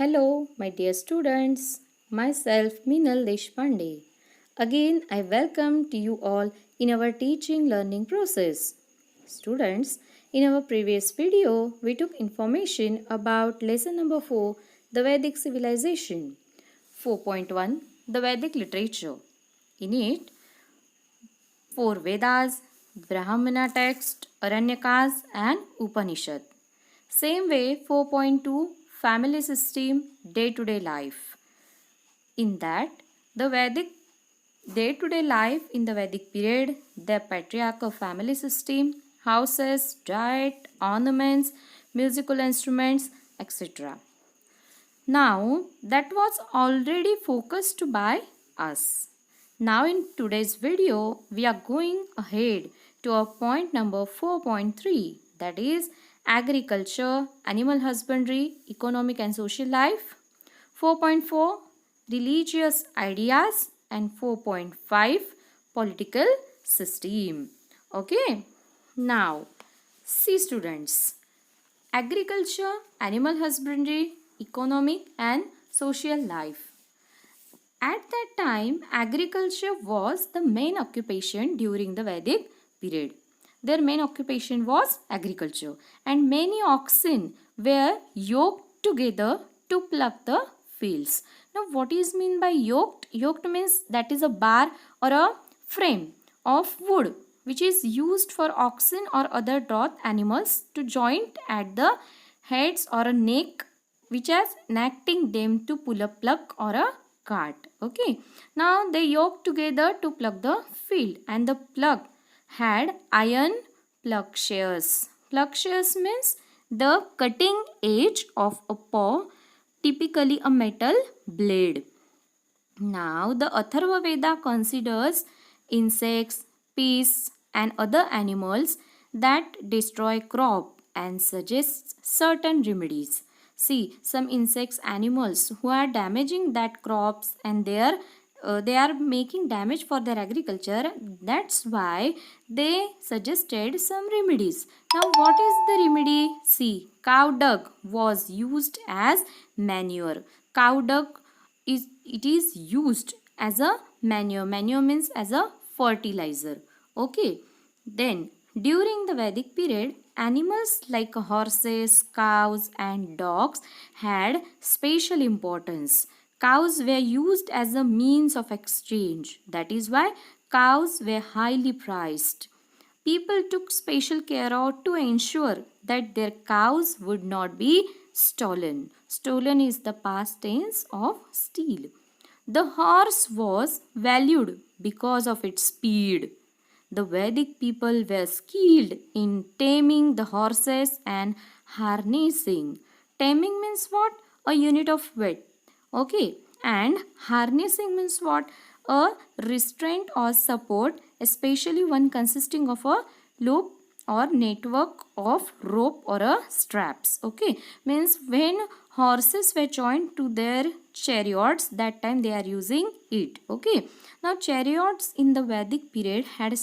Hello, my dear students. Myself, Minal Deshpande. Again, I welcome to you all in our teaching learning process. Students, in our previous video, we took information about lesson number 4, the Vedic civilization. 4.1, the Vedic literature. In it, 4 Vedas, Brahmana text, Aranyakas and Upanishad. Same way 4.2 family system day-to-day life. In that the Vedic day-to-day life in the Vedic period, the patriarchal family system, houses, diet, ornaments, musical instruments, etc. Now that was already focused by us. Now in today's video, we are going ahead to our point number 4.3, that is agriculture, animal husbandry, economic and social life. 4.4 religious ideas and 4.5 political system. Okay. Now see students, agriculture, animal husbandry, economic and social life. At that time, agriculture was the main occupation during the Vedic period. Their main occupation was agriculture, and many oxen were yoked together to pluck the fields. Now, what is mean by yoked? Yoked means that is a bar or a frame of wood which is used for oxen or other draught animals to joint at the heads or a neck, which is enacting them to pull a pluck or a cart. Okay. Now they yoked together to pluck the field, and the pluck had iron plowshares. Plowshares means the cutting edge of a plough, typically a metal blade. Now the Atharva Veda considers insects, pests and other animals that destroy crop and suggests certain remedies. See, some insects, animals who are damaging that crops and they are making damage for their agriculture. That's why they suggested some remedies. Now what is the remedy? See, cow dung was used as manure. Cow dung is used as a manure. Manure means as a fertilizer. Okay. Then during the Vedic period, animals like horses, cows and dogs had special importance. Cows were used as a means of exchange. That is why cows were highly prized. People took special care out to ensure that their cows would not be stolen. Stolen is the past tense of steal. The horse was valued because of its speed. The Vedic people were skilled in taming the horses and harnessing. Taming means what? A unit of weight. Okay. And harnessing means what? A restraint or support, especially one consisting of a loop or network of rope or a straps. Okay. Means when horses were joined to their chariots, that time they are using it. Okay. Now chariots in the Vedic period had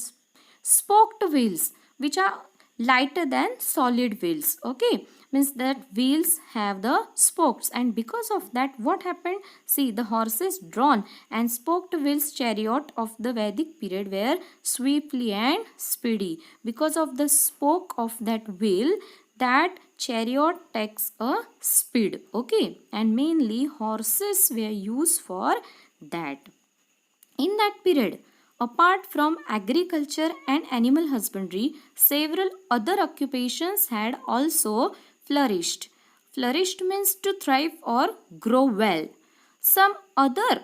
spoked wheels which are lighter than solid wheels. Okay, means that wheels have the spokes, and because of that what happened? See, the horses drawn and spoked wheels chariot of the Vedic period were swiftly and speedy. Because of the spoke of that wheel, that chariot takes a speed. Okay, and mainly horses were used for that. In that period, apart from agriculture and animal husbandry, several other occupations had also flourished. Flourished means to thrive or grow well. Some other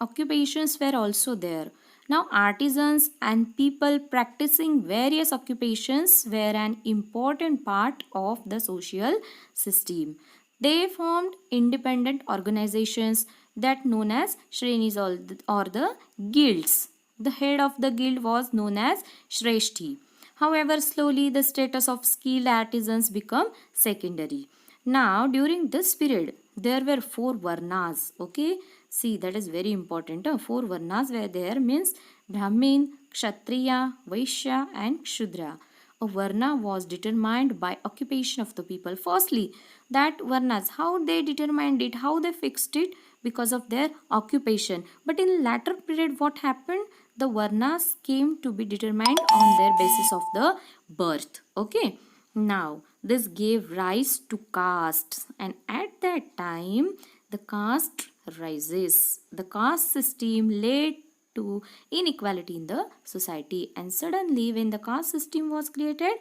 occupations were also there. Now, artisans and people practicing various occupations were an important part of the social system. They formed independent organizations that known as Shrenis or the guilds. The head of the guild was known as Shreshti. However, slowly the status of skilled artisans became secondary. Now, during this period, there were 4 varnas. Okay, see, that is very important. 4 varnas were there, means Brahmin, Kshatriya, Vaishya and Shudra. a varna was determined by occupation of the people. Firstly, that varnas, how they determined it, how they fixed it, because of their occupation. But in latter period, what happened? The varnas came to be determined on their basis of the birth. Okay. Now, this gave rise to castes, and at that time, the caste rises. The caste system led to inequality in the society, and suddenly, when the caste system was created,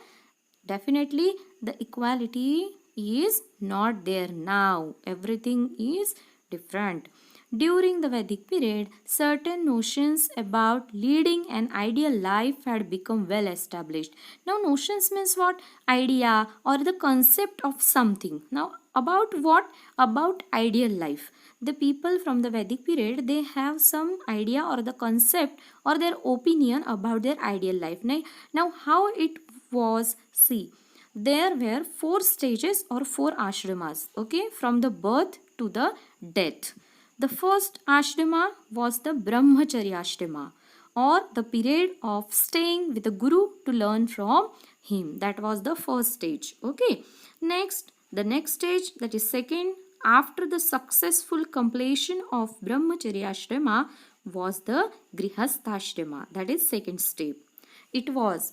definitely the equality is not there now. Everything is different. During the Vedic period, certain notions about leading an ideal life had become well established. Now, notions means what? Idea or the concept of something. Now, about what? About ideal life. The people from the Vedic period, they have some idea or the concept or their opinion about their ideal life. Now how it was, see, there were 4 stages or 4 ashramas, okay, from the birth to the death. The first ashrama was the Brahmacharya ashrama, or the period of staying with the guru to learn from him. That was the first stage. Okay. Next, the next stage, that is second, after the successful completion of Brahmacharya ashrama, was the Grihastha ashrama. That is second step. It was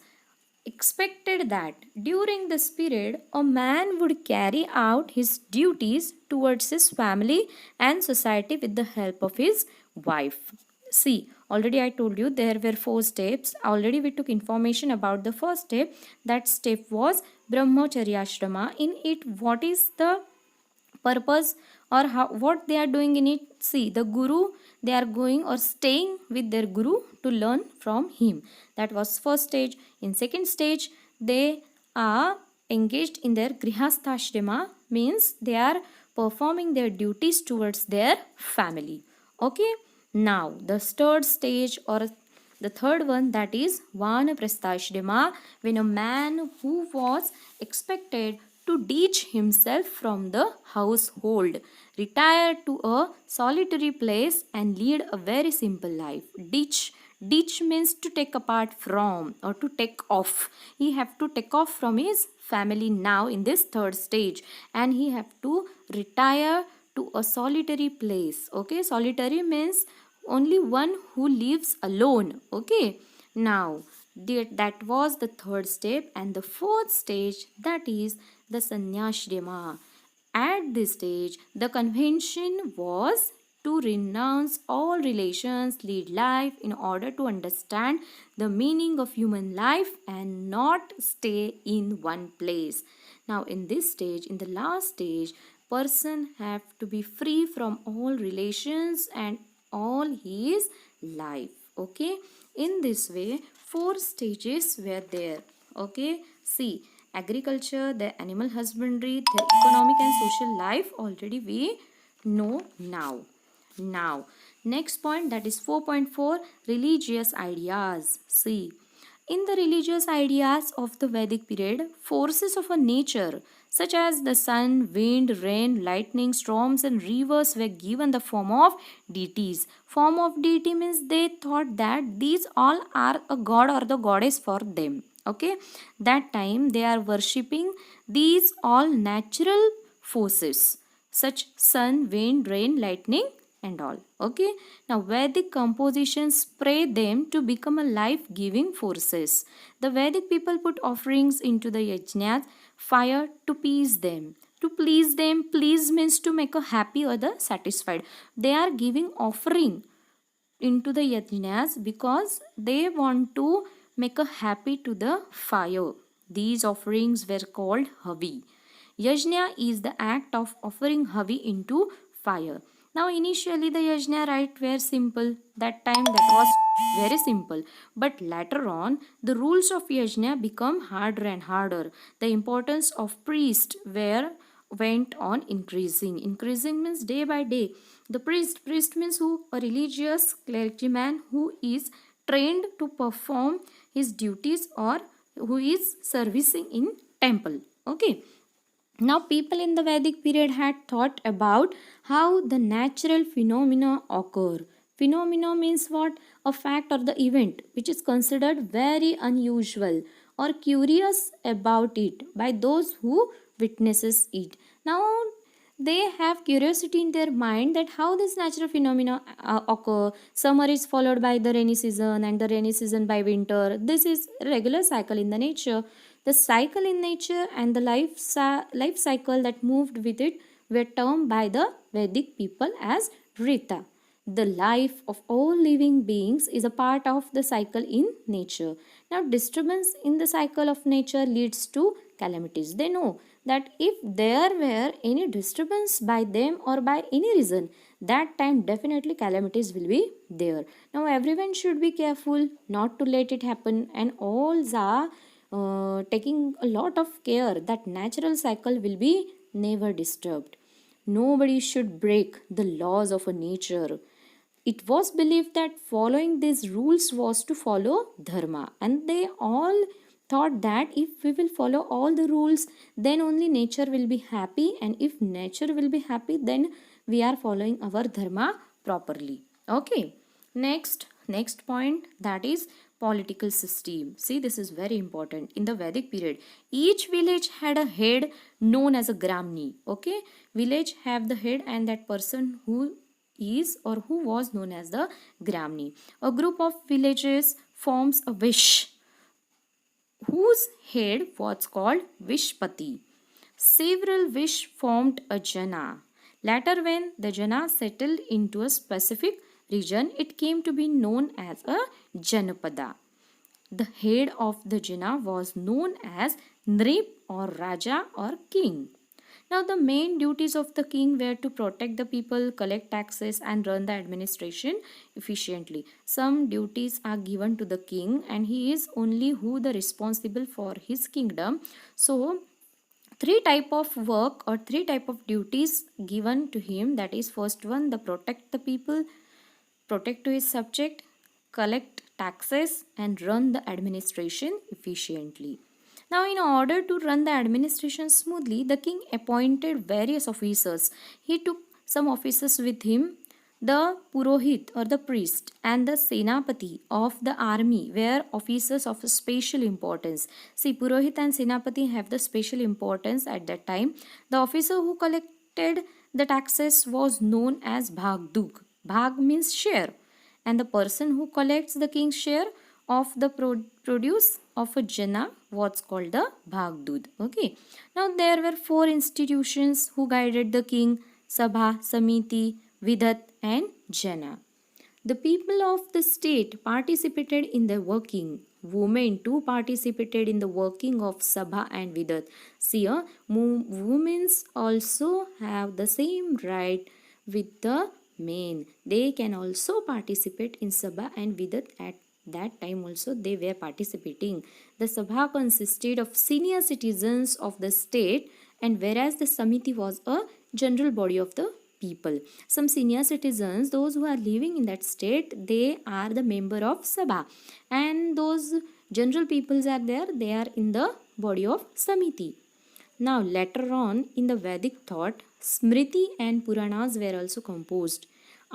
expected that during this period a man would carry out his duties towards his family and society with the help of his wife. See, already I told you there were 4 steps. Already we took information about the first step. That step was Brahmacharya ashrama. In it, what is the purpose or how, what they are doing in it? See, the guru, they are going or staying with their guru to learn from him. That was first stage. In second stage, they are engaged in their grihastha ashrama, means they are performing their duties towards their family. Okay. Now the third stage or the third one, that is vanaprastha ashrama, when a man who was expected to ditch himself from the household, retire to a solitary place and lead a very simple life. Ditch means to take apart from or to take off. He have to take off from his family now in this third stage, and he have to retire to a solitary place. Okay, solitary means only one who lives alone. Okay, now that was the third step, and the fourth stage, that is the sannyashrama. At this stage, the convention was to renounce all relations, lead life in order to understand the meaning of human life and not stay in one place. Now in this stage, in the last stage, person have to be free from all relations and all his life. Okay, in this way 4 stages were there. Okay, see, agriculture, the animal husbandry, the economic and social life already we know now. Now next point, that is 4.4, religious ideas. See, in the religious ideas of the Vedic period, forces of a nature such as the sun, wind, rain, lightning, storms and rivers were given the form of deities. Form of deity means they thought that these all are a god or the goddess for them. Okay, that time they are worshipping these all natural forces such sun, wind, rain, lightning and all. Okay, now Vedic compositions pray them to become a life-giving forces. The Vedic people put offerings into the yajnas, fire, to please them. To please them, please means to make a happy or the satisfied. They are giving offering into the yajnas because they want to make a happy to the fire. These offerings were called havi. Yajna is the act of offering havi into fire. Now initially the yajna rite were simple. That time that was very simple. But later on the rules of yajna become harder and harder. The importance of priest went on increasing. Increasing means day by day. The priest means who? A religious clergyman who is trained to perform his duties or who is servicing in temple. Okay. Now people in the Vedic period had thought about how the natural phenomena occur. Phenomena means what? A fact or the event which is considered very unusual or curious about it by those who witnesses it. Now they have curiosity in their mind that how this natural phenomena occur. Summer is followed by the rainy season and the rainy season by winter. This is a regular cycle in the nature. The cycle in nature and the life cycle that moved with it were termed by the Vedic people as Rita. The life of all living beings is a part of the cycle in nature. Now, disturbance in the cycle of nature leads to calamities. They know that if there were any disturbance by them or by any reason, that time definitely calamities will be there. Now, everyone should be careful not to let it happen, and all are taking a lot of care that natural cycle will be never disturbed. Nobody should break the laws of a nature. It was believed that following these rules was to follow dharma, and they all thought that if we will follow all the rules, then only nature will be happy, and if nature will be happy, then we are following our dharma properly. Okay, next point, that is political system. See, this is very important. In the Vedic period, each village had a head known as a gramni. Okay, village have the head, and that person who is or who was known as the Gramni. A group of villages forms a Vish, whose head was called Vishpati. Several Vish formed a Jana. Later, when the Jana settled into a specific region, it came to be known as a Janapada. The head of the Jana was known as Nrip or Raja or King. Now, the main duties of the king were to protect the people, collect taxes, and run the administration efficiently. Some duties are given to the king, and he is only who the responsible for his kingdom. So, three type of work or three type of duties given to him. That is, first one, the protect the people, protect to his subject, collect taxes, and run the administration efficiently. Now, in order to run the administration smoothly, the king appointed various officers. He took some officers with him. The Purohit or the priest and the Senapati of the army were officers of special importance. See, Purohit and Senapati have the special importance at that time. The officer who collected the taxes was known as Bhagdug. Bhag means share, and the person who collects the king's share of the produce of a jana was called the Bhagdud. Okay. Now there were four institutions who guided the king: Sabha, Samiti, Vidat, and Jana. The people of the state participated in the working. Women too participated in the working of Sabha and Vidat. See, women also have the same right with the men. They can also participate in Sabha and Vidat. At that time also they were participating. The Sabha consisted of senior citizens of the state, and whereas the Samiti was a general body of the people. Some senior citizens, those who are living in that state, they are the member of Sabha, and those general peoples are there, they are in the body of Samiti. Now later on in the Vedic thought, Smriti and Puranas were also composed.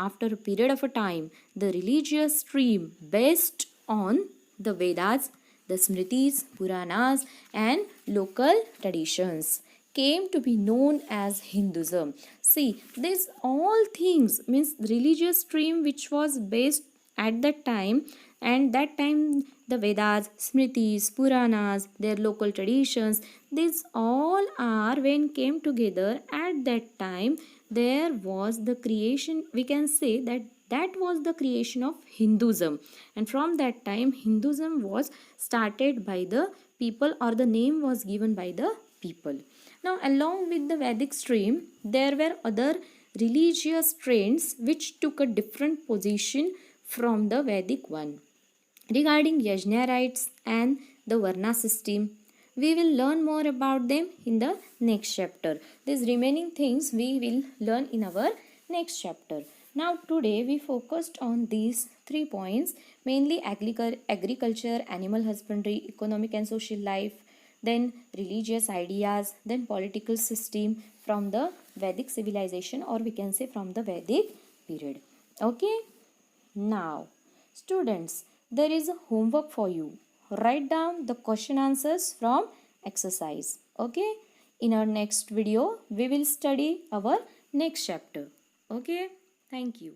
After a period of a time, the religious stream based on the Vedas, the Smritis, Puranas, and local traditions came to be known as Hinduism. See, these all things means religious stream which was based at that time, and that time the Vedas, Smritis, Puranas, their local traditions, these all are when came together at that time, there was the creation, we can say that was the creation of Hinduism, and from that time Hinduism was started by the people, or the name was given by the people. Now along with the Vedic stream, there were other religious trends which took a different position from the Vedic one. Regarding Yajna rites and the Varna system, we will learn more about them in the next chapter. These remaining things we will learn in our next chapter. Now today we focused on these 3 points, mainly agriculture, animal husbandry, economic and social life, then religious ideas, then political system from the Vedic civilization, or we can say from the Vedic period. Okay. Now, students, there is a homework for you. Write down the question answers from exercise. Okay? In our next video, we will study our next chapter. Okay? Thank you.